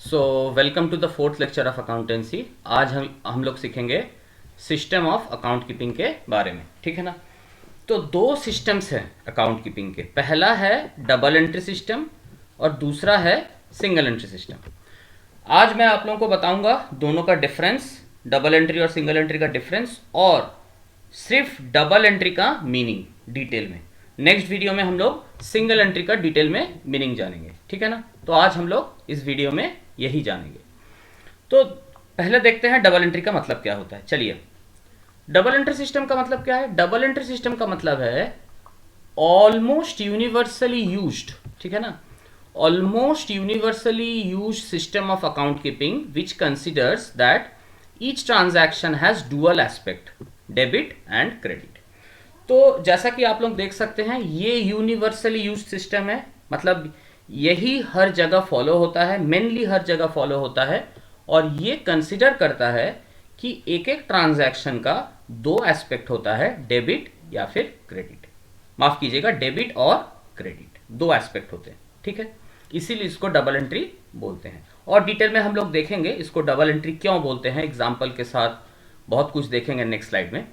So welcome to the fourth lecture of accountancy. आज हम लोग सीखेंगे सिस्टम ऑफ अकाउंट कीपिंग के बारे में, ठीक है ना। तो दो सिस्टम्स हैं अकाउंट कीपिंग के। पहला है डबल एंट्री सिस्टम और दूसरा है सिंगल एंट्री सिस्टम। आज मैं आप लोगों को बताऊंगा दोनों का डिफरेंस, डबल एंट्री और सिंगल एंट्री का डिफरेंस, और सिर्फ डबल एंट्री का मीनिंग डिटेल में। नेक्स्ट वीडियो में हम लोग सिंगल एंट्री का डिटेल में मीनिंग जानेंगे, ठीक है ना। तो आज हम लोग इस वीडियो में यही जानेंगे। तो पहले देखते हैं डबल एंट्री का मतलब क्या होता है। चलिए, डबल एंट्री सिस्टम का मतलब क्या है। डबल एंट्री सिस्टम का मतलब है ऑलमोस्ट यूनिवर्सली यूज्ड, ठीक है ना, almost universally used system of account keeping which considers that each transaction has dual aspect, debit and credit. तो जैसा कि आप लोग देख सकते हैं, ये यूनिवर्सली यूज्ड सिस्टम है, मतलब यही हर जगह फॉलो होता है, मेनली हर जगह फॉलो होता है, और ये कंसिडर करता है कि एक एक ट्रांजैक्शन का दो एस्पेक्ट होता है, डेबिट या फिर क्रेडिट। माफ कीजिएगा, डेबिट और क्रेडिट दो एस्पेक्ट होते हैं, ठीक है। इसीलिए इसको डबल एंट्री बोलते हैं, और डिटेल में हम लोग देखेंगे इसको डबल एंट्री क्यों बोलते हैं, एग्जाम्पल के साथ बहुत कुछ देखेंगे नेक्स्ट स्लाइड में।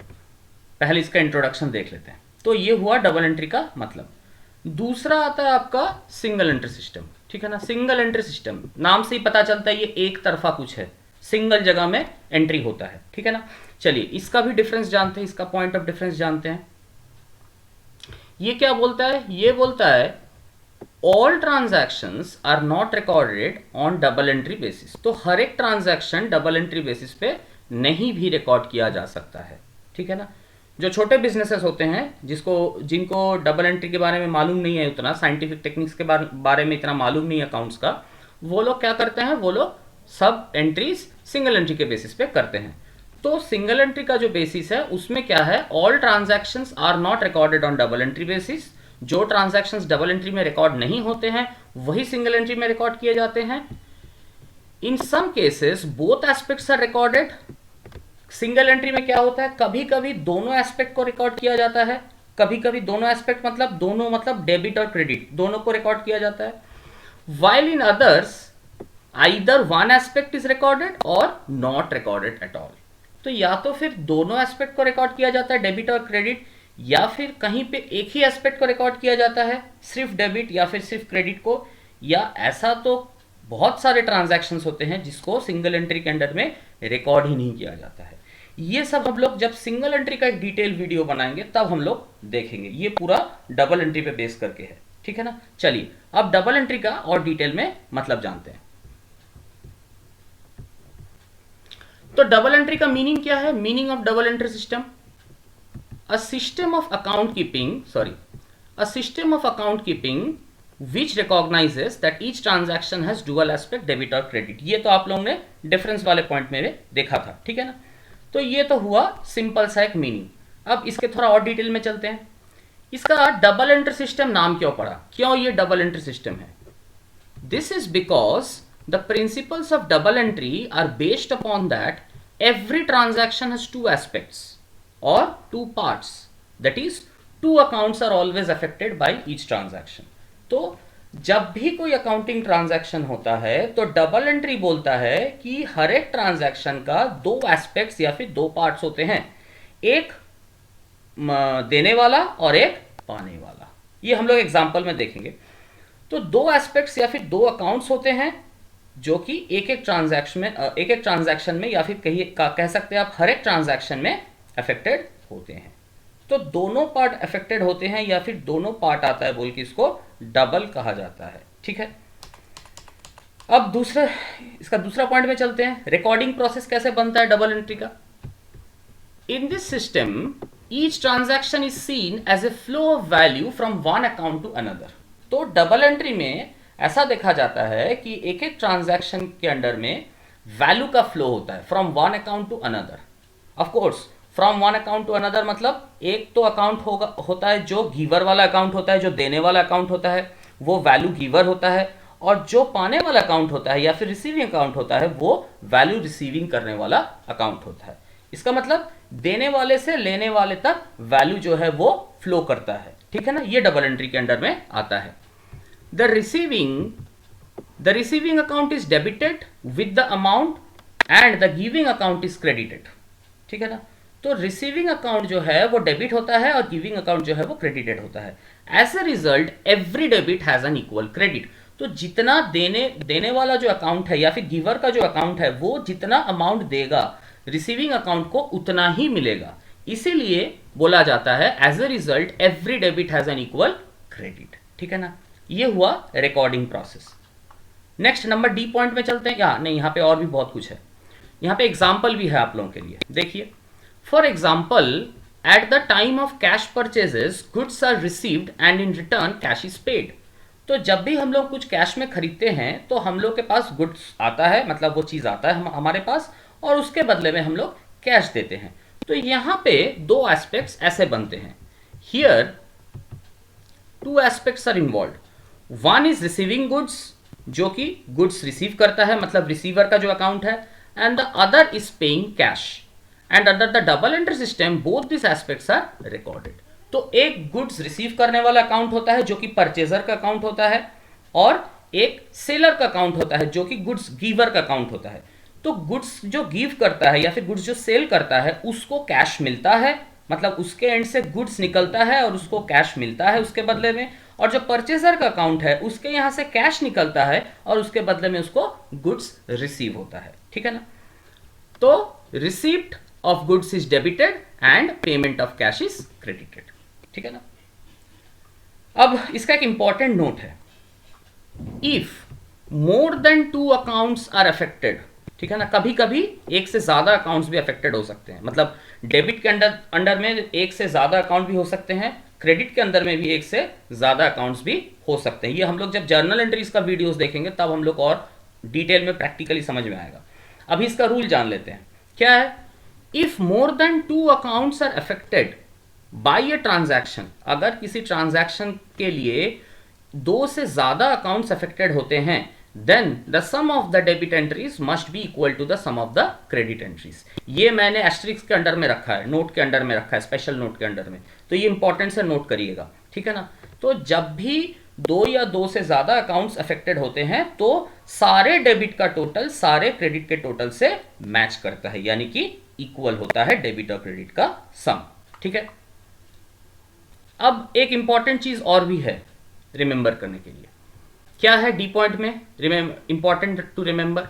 पहले इसका इंट्रोडक्शन देख लेते हैं। तो ये हुआ डबल एंट्री का मतलब। दूसरा आता है आपका सिंगल एंट्री सिस्टम, ठीक है ना। सिंगल एंट्री सिस्टम नाम से ही पता चलता है ये एक तरफा कुछ है, सिंगल जगह में एंट्री होता है, ठीक है ना। चलिए, इसका भी डिफरेंस जानते हैं, इसका पॉइंट ऑफ डिफरेंस जानते हैं। ये क्या बोलता है, ये बोलता है all transactions are not recorded on double entry basis. तो हर एक ट्रांजैक्शन डबल एंट्री बेसिस पे नहीं भी रिकॉर्ड किया जा सकता है, ठीक है ना। जो छोटे बिजनेसेस होते हैं, जिनको डबल एंट्री के बारे में मालूम नहीं है, उतना साइंटिफिक टेक्निक्स के बारे में इतना मालूम नहीं है अकाउंट्स का, वो लोग क्या करते हैं, वो लोग सब एंट्रीज सिंगल एंट्री के बेसिस पे करते हैं। तो सिंगल एंट्री का जो बेसिस है उसमें क्या है, all transactions are not recorded on double entry basis. जो ट्रांजैक्शंस डबल एंट्री में रिकॉर्ड नहीं होते हैं वही सिंगल एंट्री में रिकॉर्ड किए जाते हैं। In some cases both aspects are recorded. Single entry में क्या होता है, कभी कभी दोनों एस्पेक्ट को रिकॉर्ड किया जाता है, कभी कभी दोनों एस्पेक्ट मतलब दोनों, मतलब डेबिट और क्रेडिट दोनों को रिकॉर्ड किया जाता है। While in others either one aspect is recorded और नॉट रिकॉर्डेड एट ऑल। तो या तो फिर दोनों एस्पेक्ट को रिकॉर्ड किया जाता है, डेबिट और क्रेडिट, या फिर कहीं पे एक ही एस्पेक्ट को रिकॉर्ड किया जाता है, सिर्फ डेबिट या फिर सिर्फ क्रेडिट को, या ऐसा तो बहुत सारे ट्रांजैक्शंस होते हैं जिसको सिंगल एंट्री के अंडर में रिकॉर्ड ही नहीं किया जाता है। ये सब हम लोग जब सिंगल एंट्री का एक डिटेल वीडियो बनाएंगे तब हम लोग देखेंगे। ये पूरा डबल एंट्री पे बेस करके है, ठीक है ना। चलिए, अब डबल एंट्री का और डिटेल में मतलब जानते हैं। तो डबल एंट्री का मीनिंग क्या है, meaning of double entry system, a system of account keeping which recognizes that each transaction has dual aspect, debit और क्रेडिट। ये तो आप लोगों ने डिफरेंस वाले पॉइंट में देखा था, ठीक है ना। तो ये तो हुआ सिंपल सा एक मीनिंग। अब इसके थोड़ा और डिटेल में चलते हैं। इसका डबल एंट्री सिस्टम नाम क्यों पड़ा, क्यों ये डबल एंट्री सिस्टम है। This is because the principles of double entry are based upon that every transaction has two aspects और two parts, that is two accounts are always affected by each transaction. तो जब भी कोई accounting transaction होता है तो double entry बोलता है कि हर एक ट्रांजैक्शन का दो एस्पेक्ट्स या फिर दो पार्ट्स होते हैं, एक देने वाला और एक पाने वाला। ये हम लोग एग्जांपल में देखेंगे। तो दो एस्पेक्ट्स या फिर दो अकाउंट्स होते हैं जो कि एक एक ट्रांजैक्शन में या फिर कह सकते हैं आप हर एक ट्रांजैक्शन में अफेक्टेड होते हैं। तो दोनों पार्ट अफेक्टेड होते हैं या फिर दोनों पार्ट आता है बोल के इसको डबल कहा जाता है, ठीक है। अब इसका दूसरा पॉइंट में चलते हैं। रिकॉर्डिंग प्रोसेस कैसे बनता है डबल एंट्री का। In this system each transaction is seen as a flow of value from one account to another. तो डबल एंट्री में ऐसा देखा जाता है कि एक एक ट्रांजैक्शन के अंडर में वैल्यू का फ्लो होता है from one account to another. Of course from one account to another मतलब एक तो अकाउंट होता है जो गिवर वाला अकाउंट होता है, जो देने वाला अकाउंट होता है वो वैल्यू गिवर होता है, और जो पाने वाला अकाउंट होता है या फिर रिसीविंग अकाउंट होता है वो वैल्यू रिसीविंग करने वाला अकाउंट होता है। इसका मतलब देने वाले से लेने वाले तक वैल्यू जो है वो फ्लो करता है, ठीक है ना। ये डबल एंट्री के अंडर में आता है। The the receiving account is debited with the amount and the giving account is credited, ठीक है ना। तो रिसीविंग अकाउंट जो है वो डेबिट होता है और गिविंग अकाउंट जो है वो क्रेडिटेड होता है। As a result every debit has an equal credit. तो जितना देने वाला जो अकाउंट है या फिर गिवर का जो अकाउंट है वो जितना अमाउंट देगा रिसीविंग अकाउंट को उतना ही मिलेगा, इसीलिए बोला जाता है as a result every debit has an equal credit, ठीक है ना। ये हुआ recording process. Next number D point में चलते हैं क्या, नहीं यहाँ पे और भी बहुत कुछ है। यहाँ पे एग्जाम्पल भी है आप लोगों के लिए, देखिए। For example, at the time of cash purchases goods are received and in return cash is paid. तो जब भी हम लोग कुछ कैश में खरीदते हैं तो हम लोग के पास गुड्स आता है, मतलब वो चीज़ आता है हमारे पास, और उसके बदले में हम लोग कैश देते हैं। तो यहाँ पे दो एस्पेक्ट्स ऐसे बनते हैं। Here two aspects are involve. One is receiving goods, जो कि गुड्स रिसीव करता है, मतलब रिसीवर का जो अकाउंट है, and the other is paying cash. And under the double entry system both this aspects are recorded. तो एक गुड्स रिसीव करने वाला अकाउंट होता है जो कि परचेजर का अकाउंट होता है, और एक सेलर का अकाउंट होता है जो कि गुड्स गिवर का अकाउंट होता है। तो गुड्स जो गिव करता है या फिर गुड्स जो सेल करता है उसको कैश मिलता है, मतलब उसके एंड से गुड्स निकलता है और उसको कैश मिलता है उसके बदले में। और जो परचेजर का अकाउंट है उसके यहां से कैश निकलता है और उसके बदले में उसको गुड्स रिसीव होता है, ठीक है ना। तो receipt of goods is debited and payment of cash is credited, ठीक है ना। अब इसका एक इंपॉर्टेंट नोट है, if more than 2 accounts are affected, ठीक है ना। कभी कभी एक से ज्यादा अकाउंट्स भी अफेक्टेड हो सकते हैं, मतलब डेबिट के अंडर में एक से ज्यादा अकाउंट भी हो सकते हैं, क्रेडिट के अंदर में भी एक से ज्यादा अकाउंट्स भी हो सकते हैं। ये हम लोग जब जर्नल एंट्रीज का वीडियोस देखेंगे तब हम लोग और डिटेल में प्रैक्टिकली समझ में आएगा। अभी इसका रूल जान लेते हैं, क्या है। If more than 2 accounts are affected by a transaction, अगर किसी ट्रांजैक्शन के लिए 2 से ज्यादा अकाउंट्स अफेक्टेड होते हैं, then the sum of the debit entries must be equal to the sum of the credit entries। ये मैंने एस्टेरिस्क के अंडर में रखा है, नोट के अंडर में रखा है, स्पेशल नोट के अंडर में, तो ये इंपॉर्टेंट से नोट करिएगा, ठीक है ना। तो जब भी 2 या 2 से ज्यादा अकाउंट्स अफेक्टेड होते हैं तो सारे डेबिट का टोटल सारे क्रेडिट के टोटल से मैच करता है, यानी कि इक्वल होता है डेबिट और क्रेडिट का सम, ठीक है। अब एक इंपॉर्टेंट चीज और भी है रिमेंबर करने के लिए, क्या है डी पॉइंट में important to remember.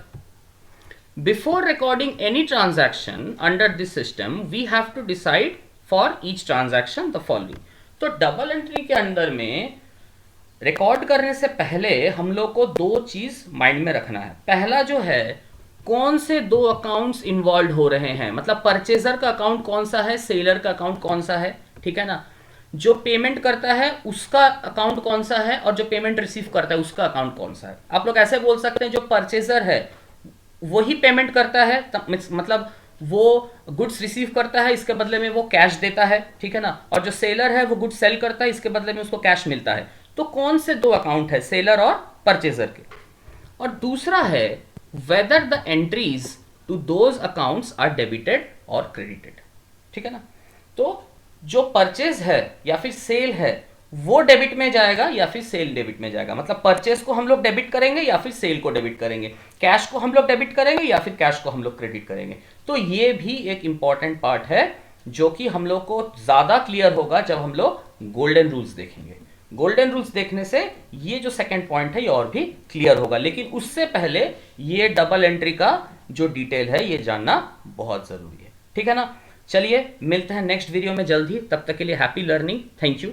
Before recording any transaction under this system we have to decide for each transaction the following. तो डबल एंट्री के अंदर में रिकॉर्ड करने से पहले हम लोग को 2 चीज माइंड में रखना है। पहला जो है, कौन से 2 अकाउंट्स इन्वॉल्व हो रहे हैं, मतलब परचेजर का अकाउंट कौन सा है, सेलर का अकाउंट कौन सा है, ठीक है ना। जो पेमेंट करता है उसका अकाउंट कौन सा है और जो पेमेंट रिसीव करता है उसका अकाउंट कौन सा है। आप लोग ऐसे बोल सकते हैं जो परचेजर है वही पेमेंट करता है, मतलब वो गुड्स रिसीव करता है, इसके बदले में वो कैश देता है, ठीक है ना। और जो सेलर है वो गुड्स सेल करता है, इसके बदले में उसको कैश मिलता है। तो कौन से 2 अकाउंट है, सेलर और परचेजर के। और दूसरा है whether the entries to those accounts are debited और क्रेडिटेड, ठीक है ना। तो जो परचेज है या फिर सेल है वो डेबिट में जाएगा या फिर सेल डेबिट में जाएगा, मतलब परचेज को हम लोग डेबिट करेंगे या फिर सेल को डेबिट करेंगे, कैश को हम लोग डेबिट करेंगे या फिर कैश को हम लोग क्रेडिट करेंगे। तो ये भी एक इंपॉर्टेंट पार्ट है जो कि हम लोग को ज्यादा क्लियर होगा जब हम लोग गोल्डन रूल्स देखेंगे। गोल्डन रूल्स देखने से ये जो सेकंड पॉइंट है ये और भी क्लियर होगा, लेकिन उससे पहले ये डबल एंट्री का जो डिटेल है ये जानना बहुत जरूरी है, ठीक है ना। चलिए मिलते हैं नेक्स्ट वीडियो में जल्द ही, तब तक के लिए हैप्पी लर्निंग, थैंक यू।